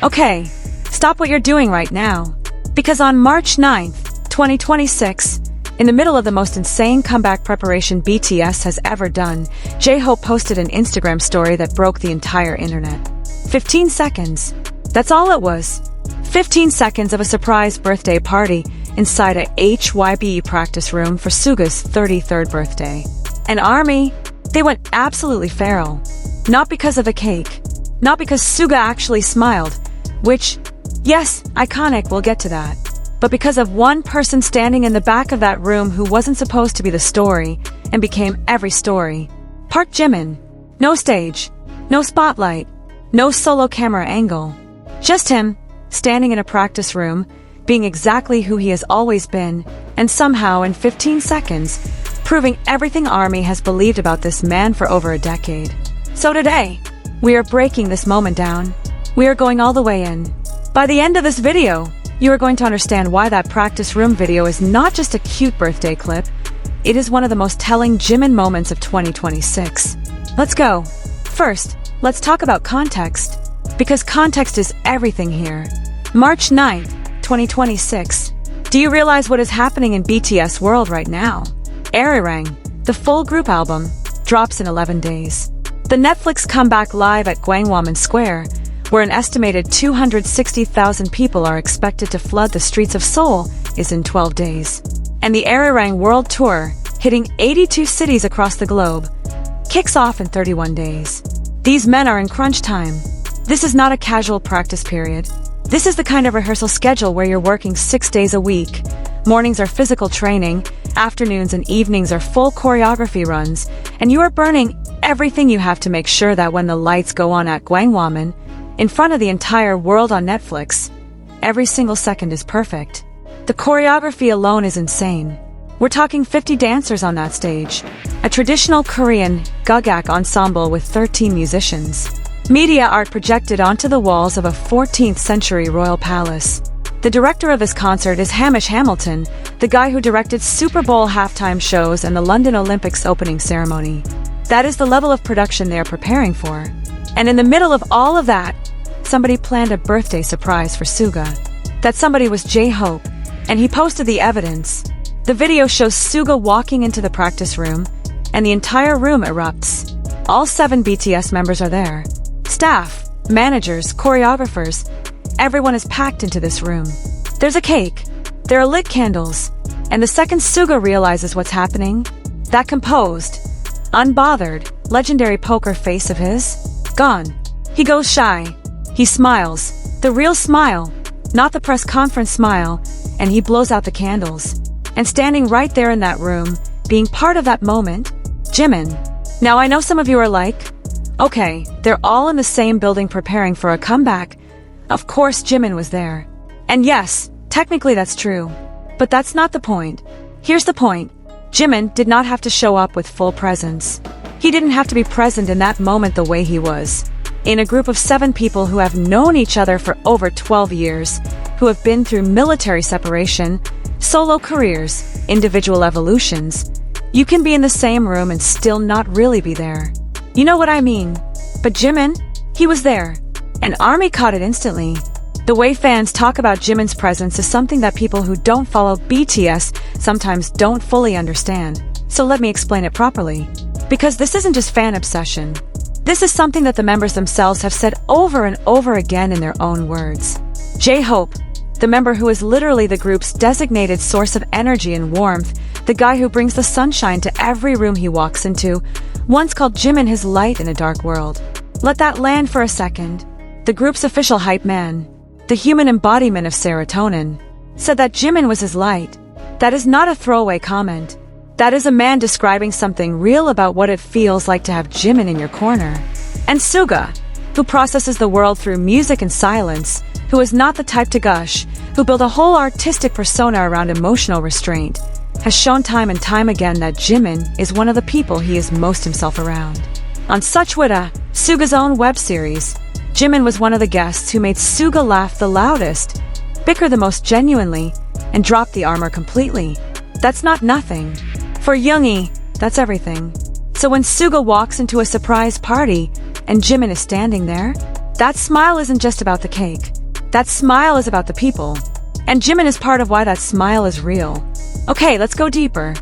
Okay, stop what you're doing right now. Because on March 9th, 2026, in the middle of the most insane comeback preparation BTS has ever done, J-Hope posted an Instagram story that broke the entire internet. 15 seconds. That's all it was. 15 seconds of a surprise birthday party inside a HYBE practice room for Suga's 33rd birthday. And ARMY, they went absolutely feral. Not because of a cake. Not because Suga actually smiled, which, yes, iconic, we'll get to that. But because of one person standing in the back of that room who wasn't supposed to be the story and became every story. ParkJimin. No stage. No spotlight. No solo camera angle. Just him, standing in a practice room, being exactly who he has always been, and somehow in 15 seconds, proving everything ARMY has believed about this man for over a decade. So today, we are breaking this moment down. We are going all the way in. By the end of this video, you are going to understand why that practice room video is not just a cute birthday clip, it is one of the most telling Jimin moments of 2026. Let's go. First, let's talk about context. Because context is everything here. March 9th, 2026. Do you realize what is happening in BTS world right now? Arirang, the full group album, drops in 11 days. The Netflix comeback live at Gwanghwamun Square, where an estimated 260,000 people are expected to flood the streets of Seoul, is in 12 days. And the Arirang World Tour, hitting 82 cities across the globe, kicks off in 31 days. These men are in crunch time. This is not a casual practice period. This is the kind of rehearsal schedule where you're working 6 days a week. Mornings are physical training, afternoons and evenings are full choreography runs, and you are burning everything you have to make sure that when the lights go on at Gwanghwamun, in front of the entire world on Netflix, every single second is perfect. The choreography alone is insane. We're talking 50 dancers on that stage, a traditional Korean gugak ensemble with 13 musicians. Media art projected onto the walls of a 14th century royal palace. The director of this concert is Hamish Hamilton, the guy who directed Super Bowl halftime shows and the London Olympics opening ceremony. That is the level of production they are preparing for. And in the middle of all of that, somebody planned a birthday surprise for Suga. That somebody was J-Hope, and he posted the evidence. The video shows Suga walking into the practice room, and the entire room erupts. All 7 BTS members are there. Staff, managers, choreographers, everyone is packed into this room. There's a cake, there are lit candles, and the second Suga realizes what's happening, that composed, unbothered, legendary poker face of his, gone. He goes shy. He smiles, the real smile, not the press conference smile, and he blows out the candles. And standing right there in that room, being part of that moment, Jimin. Now I know some of you are like, okay, they're all in the same building preparing for a comeback. Of course Jimin was there. And yes, technically that's true. But that's not the point. Here's the point. Jimin did not have to show up with full presence. He didn't have to be present in that moment the way he was. In a group of 7 people who have known each other for over 12 years, who have been through military separation, solo careers, individual evolutions, you can be in the same room and still not really be there. You know what I mean? But Jimin, he was there. And ARMY caught it instantly. The way fans talk about Jimin's presence is something that people who don't follow BTS sometimes don't fully understand. So let me explain it properly. Because this isn't just fan obsession. This is something that the members themselves have said over and over again in their own words. J-Hope, the member who is literally the group's designated source of energy and warmth, the guy who brings the sunshine to every room he walks into, once called Jimin his light in a dark world. Let that land for a second. The group's official hype man, the human embodiment of serotonin, said that Jimin was his light. That is not a throwaway comment. That is a man describing something real about what it feels like to have Jimin in your corner. And Suga, who processes the world through music and silence, who is not the type to gush, who built a whole artistic persona around emotional restraint, has shown time and time again that Jimin is one of the people he is most himself around. On Such Wita, Suga's own web series, Jimin was one of the guests who made Suga laugh the loudest, bicker the most genuinely, and drop the armor completely. That's not nothing. For Yoongi, that's everything. So when Suga walks into a surprise party, and Jimin is standing there, That smile isn't just about the cake. That smile is about the people. And Jimin is part of why that smile is real. Okay, let's go deeper.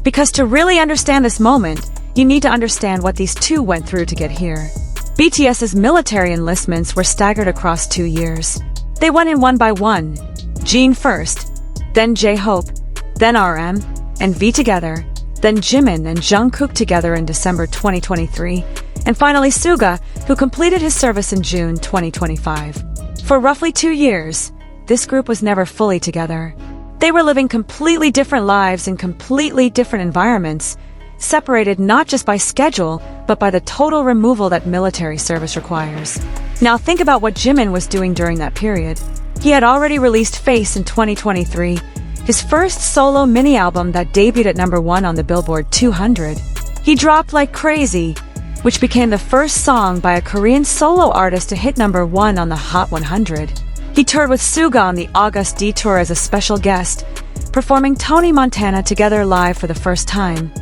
Because to really understand this moment, you need to understand what these two went through to get here. BTS's military enlistments were staggered across 2 years. They went in one by one. Jin first, then J-Hope, then RM, and V together, then Jimin and Jungkook together in December 2023, and finally Suga, who completed his service in June 2025. For roughly 2 years, this group was never fully together. They were living completely different lives in completely different environments, separated not just by schedule, but by the total removal that military service requires. Now think about what Jimin was doing during that period. He had already released Face in 2023, his first solo mini-album that debuted at #1 on the Billboard 200. He dropped Like Crazy, which became the first song by a Korean solo artist to hit #1 on the Hot 100. He toured with Suga on the agustd tour as a special guest, performing Tony Montana together live for the first time.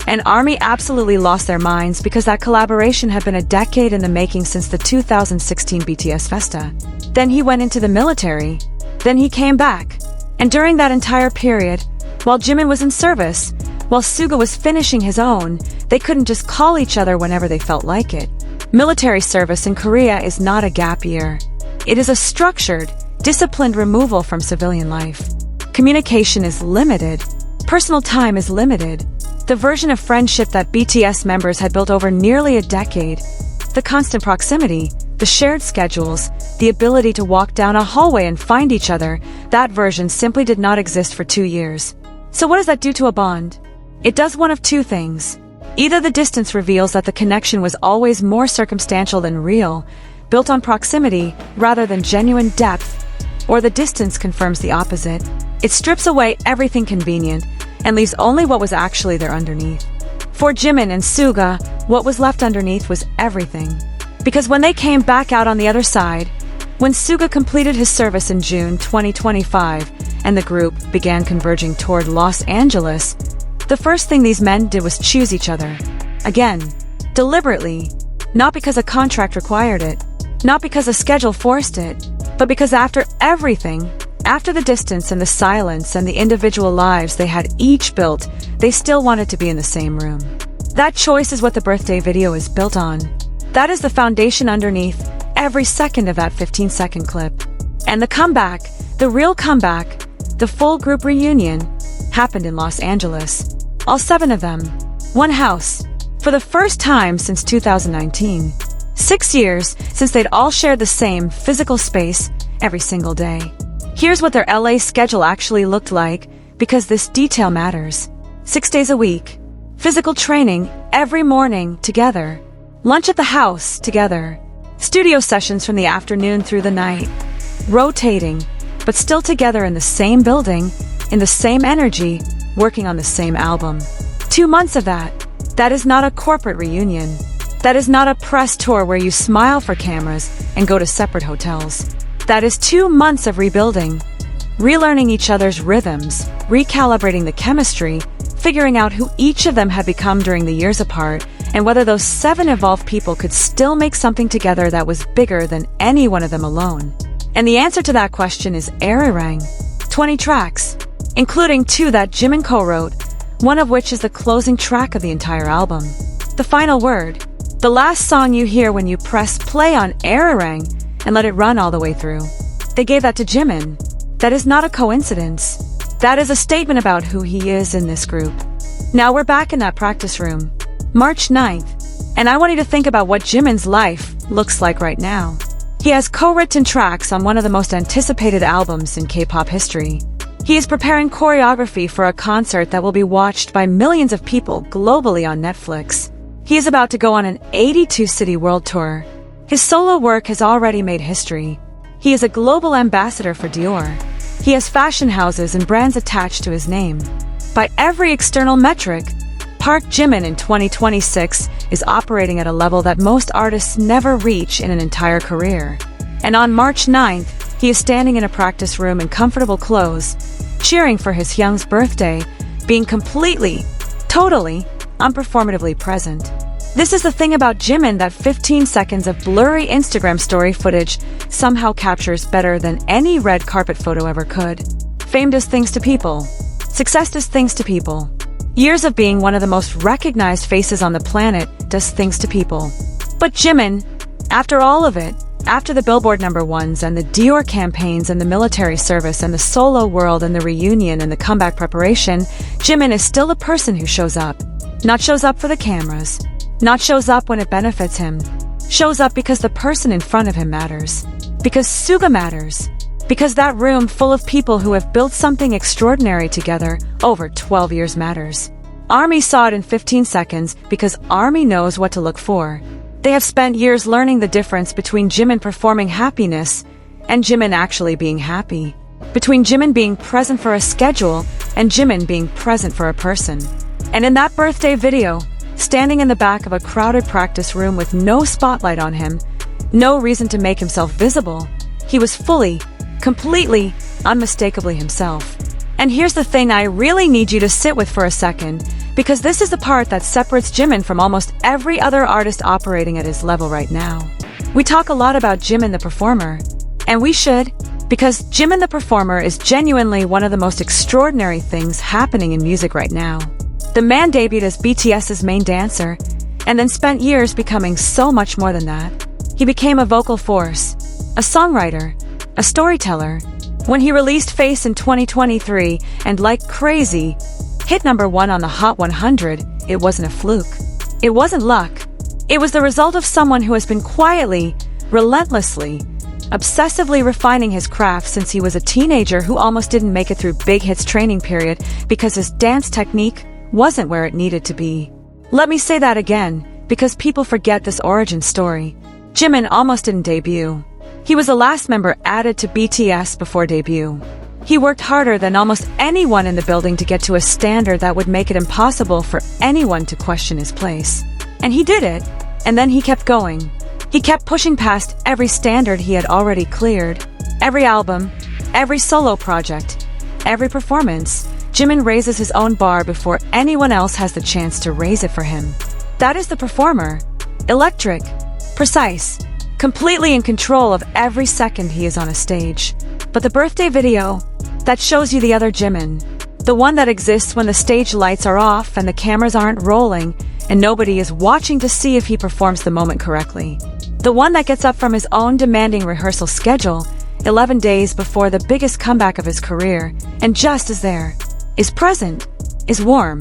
And ARMY absolutely lost their minds because that collaboration had been a decade in the making since the 2016 BTS Festa. Then he went into the military. Then he came back. And during that entire period, while Jimin was in service, while Suga was finishing his own, they couldn't just call each other whenever they felt like it. Military service in Korea is not a gap year. It is a structured, disciplined removal from civilian life. Communication is limited. Personal time is limited. The version of friendship that BTS members had built over nearly a decade, the constant proximity, the shared schedules, the ability to walk down a hallway and find each other, that version simply did not exist for 2 years. So what does that do to a bond? It does one of two things. Either the distance reveals that the connection was always more circumstantial than real, built on proximity rather than genuine depth, or the distance confirms the opposite. It strips away everything convenient and leaves only what was actually there underneath. For Jimin and Suga, what was left underneath was everything. Because when they came back out on the other side, when Suga completed his service in June 2025 and the group began converging toward Los Angeles, the first thing these men did was choose each other. Again, deliberately, not because a contract required it, not because a schedule forced it, but because after everything, after the distance and the silence and the individual lives they had each built, they still wanted to be in the same room. That choice is what the birthday video is built on. That is the foundation underneath every second of that 15-second clip. And the comeback, the real comeback, the full group reunion, happened in Los Angeles. All 7 of them. One house. For the first time since 2019. 6 years since they'd all shared the same physical space every single day. Here's what their LA schedule actually looked like, because this detail matters. 6 days a week. Physical training every morning together. Lunch at the house together. Studio sessions from the afternoon through the night. Rotating, but still together in the same building, in the same energy, working on the same album. 2 months of that. That is not a corporate reunion. That is not a press tour where you smile for cameras and go to separate hotels. That is 2 months of rebuilding, relearning each other's rhythms, recalibrating the chemistry, figuring out who each of them had become during the years apart, and whether those 7 evolved people could still make something together that was bigger than any one of them alone. And the answer to that question is Arirang. 20 tracks, including 2 that Jimin co-wrote, one of which is the closing track of the entire album. The final word. The last song you hear when you press play on Arirang and let it run all the way through. They gave that to Jimin. That is not a coincidence. That is a statement about who he is in this group. Now we're back in that practice room. March 9th. And I want you to think about what Jimin's life looks like right now. He has co-written tracks on one of the most anticipated albums in K-pop history. He is preparing choreography for a concert that will be watched by millions of people globally on Netflix. He is about to go on an 82-city world tour. His solo work has already made history. He is a global ambassador for Dior. He has fashion houses and brands attached to his name. By every external metric, ParkJimin in 2026 is operating at a level that most artists never reach in an entire career. And on March 9th, he is standing in a practice room in comfortable clothes, cheering for his Hyung's birthday, being completely, totally, unperformatively present. This is the thing about Jimin, that 15 seconds of blurry Instagram story footage somehow captures better than any red carpet photo ever could. Fame does things to people. Success does things to people. Years of being one of the most recognized faces on the planet does things to people. But Jimin, after all of it, after the Billboard #1s and the Dior campaigns and the military service and the solo world and the reunion and the comeback preparation, Jimin is still a person who shows up. Not shows up for the cameras. Not shows up when it benefits him. Shows up because the person in front of him matters. Because suga matters. Because that room full of people who have built something extraordinary together over 12 years matters. ARMY saw it in 15 seconds because ARMY knows what to look for. They have spent years learning the difference between Jimin performing happiness and Jimin actually being happy. Between Jimin being present for a schedule and Jimin being present for a person. And in that birthday video, standing in the back of a crowded practice room with no spotlight on him, no reason to make himself visible, he was fully, completely, unmistakably himself. And here's the thing I really need you to sit with for a second, because this is the part that separates Jimin from almost every other artist operating at his level right now. We talk a lot about Jimin the performer, and we should, because Jimin the performer is genuinely one of the most extraordinary things happening in music right now. The man debuted as BTS's main dancer, and then spent years becoming so much more than that. He became a vocal force, a songwriter, a storyteller. When he released Face in 2023 and Like Crazy hit #1 on the Hot 100, it wasn't a fluke. It wasn't luck. It was the result of someone who has been quietly, relentlessly, obsessively refining his craft since he was a teenager who almost didn't make it through Big Hit's training period because his dance technique wasn't where it needed to be. Let me say that again, because people forget this origin story. Jimin almost didn't debut. He was the last member added to BTS before debut. He worked harder than almost anyone in the building to get to a standard that would make it impossible for anyone to question his place. And he did it, and then he kept going. He kept pushing past every standard he had already cleared. Every album, every solo project, every performance, Jimin raises his own bar before anyone else has the chance to raise it for him. That is the performer. Electric, precise, completely in control of every second he is on a stage. But the birthday video, that shows you the other Jimin. The one that exists when the stage lights are off and the cameras aren't rolling and nobody is watching to see if he performs the moment correctly. The one that gets up from his own demanding rehearsal schedule 11 days before the biggest comeback of his career and just is there, is present, is warm,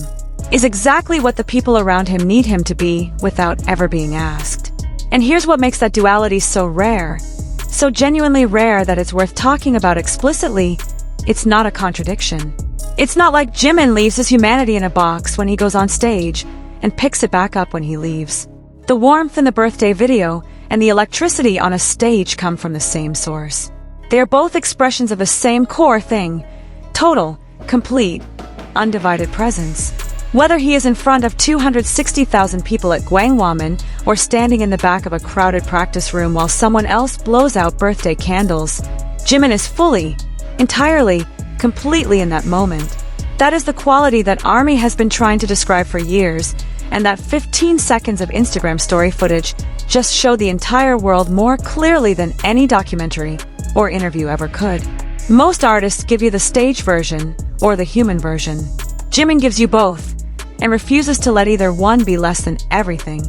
is exactly what the people around him need him to be without ever being asked. And here's what makes that duality so rare, so genuinely rare that it's worth talking about explicitly. It's not a contradiction. It's not like Jimin leaves his humanity in a box when he goes on stage and picks it back up when he leaves. The warmth in the birthday video and the electricity on a stage come from the same source. They are both expressions of the same core thing: total, complete, undivided presence. Whether he is in front of 260,000 people at Gwangwamun or standing in the back of a crowded practice room while someone else blows out birthday candles, Jimin is fully, entirely, completely in that moment. That is the quality that ARMY has been trying to describe for years, and that 15 seconds of Instagram story footage just show the entire world more clearly than any documentary or interview ever could. Most artists give you the stage version or the human version. Jimin gives you both, and refuses to let either one be less than everything.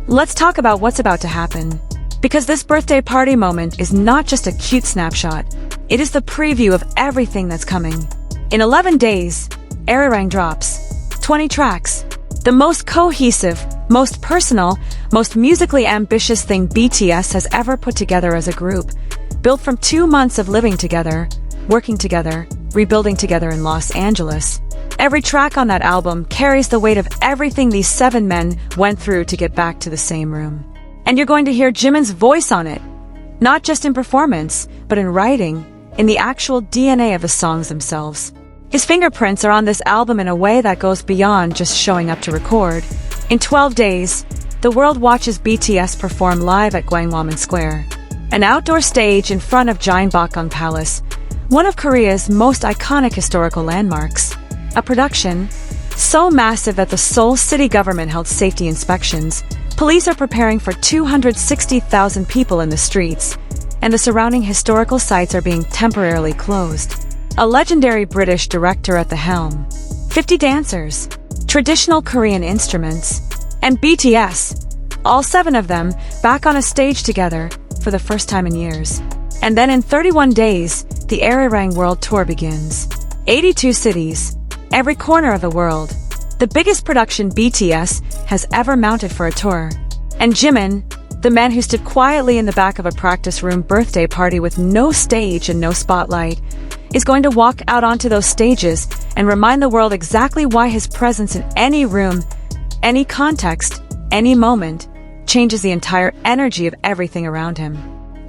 Let's talk about what's about to happen. Because this birthday party moment is not just a cute snapshot, it is the preview of everything that's coming. In 11 days, Arirang drops 20 tracks, the most cohesive, most personal, most musically ambitious thing BTS has ever put together as a group, built from 2 months of living together, working together, rebuilding together in Los Angeles. Every track on that album carries the weight of everything these 7 men went through to get back to the same room. And you're going to hear Jimin's voice on it, not just in performance, but in writing, in the actual DNA of the songs themselves. His fingerprints are on this album in a way that goes beyond just showing up to record. In 12 days, the world watches BTS perform live at Gwangwamun Square, an outdoor stage in front of Gyeongbokgung Palace, one of Korea's most iconic historical landmarks. A production so massive that the Seoul city government held safety inspections, Police are preparing for 260,000 people in the streets, and the surrounding historical sites are being temporarily closed. A legendary British director at the helm, 50 dancers, traditional Korean instruments, and BTS, all 7 of them back on a stage together for the first time in years. And then in 31 days, the Arirang World Tour begins. 82 cities, every corner of the world. The biggest production BTS has ever mounted for a tour. And Jimin, the man who stood quietly in the back of a practice room birthday party with no stage and no spotlight, is going to walk out onto those stages and remind the world exactly why his presence in any room, any context, any moment, changes the entire energy of everything around him.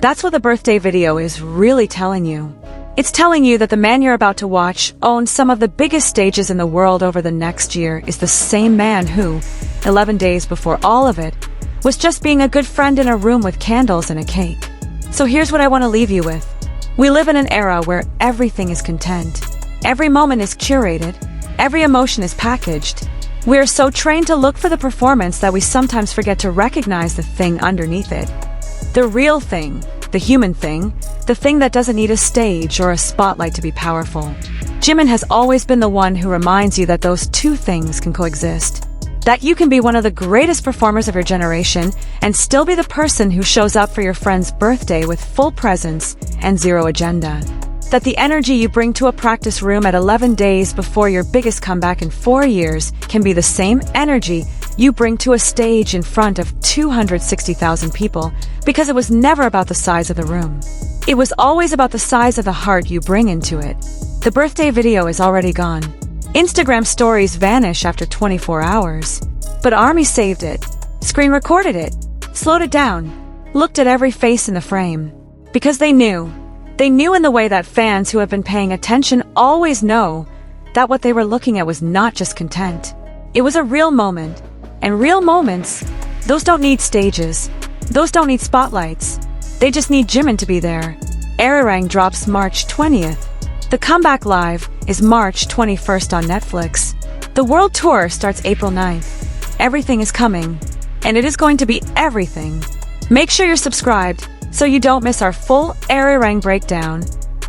That's what the birthday video is really telling you. It's telling you that the man you're about to watch owns some of the biggest stages in the world over the next year is the same man who, 11 days before all of it, was just being a good friend in a room with candles and a cake. So here's what I want to leave you with. We live in an era where everything is content. Every moment is curated. Every emotion is packaged. We are so trained to look for the performance that we sometimes forget to recognize the thing underneath it. The real thing, the human thing, the thing that doesn't need a stage or a spotlight to be powerful. Jimin has always been the one who reminds you that those two things can coexist. That you can be one of the greatest performers of your generation and still be the person who shows up for your friend's birthday with full presence and zero agenda. That the energy you bring to a practice room at 11 days before your biggest comeback in 4 years can be the same energy you bring to a stage in front of 260,000 people, because it was never about the size of the room. It was always about the size of the heart you bring into it. The birthday video is already gone. Instagram stories vanish after 24 hours. But ARMY saved it, screen recorded it, slowed it down, looked at every face in the frame. Because they knew in the way that fans who have been paying attention always know, that what they were looking at was not just content. It was a real moment. And real moments, those don't need stages. Those don't need spotlights. They just need Jimin to be there. Arirang drops March 20th. The Comeback Live is March 21st on Netflix. The World Tour starts April 9th. Everything is coming. And it is going to be everything. Make sure you're subscribed so you don't miss our full Arirang breakdown,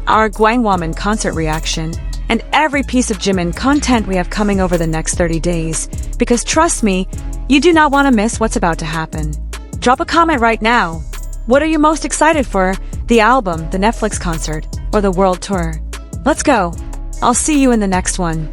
our Gwangwaman concert reaction, and every piece of Jimin content we have coming over the next 30 days. Because trust me, you do not want to miss what's about to happen. Drop a comment right now. What are you most excited for? The album, the Netflix concert, or the world tour? Let's go. I'll see you in the next one.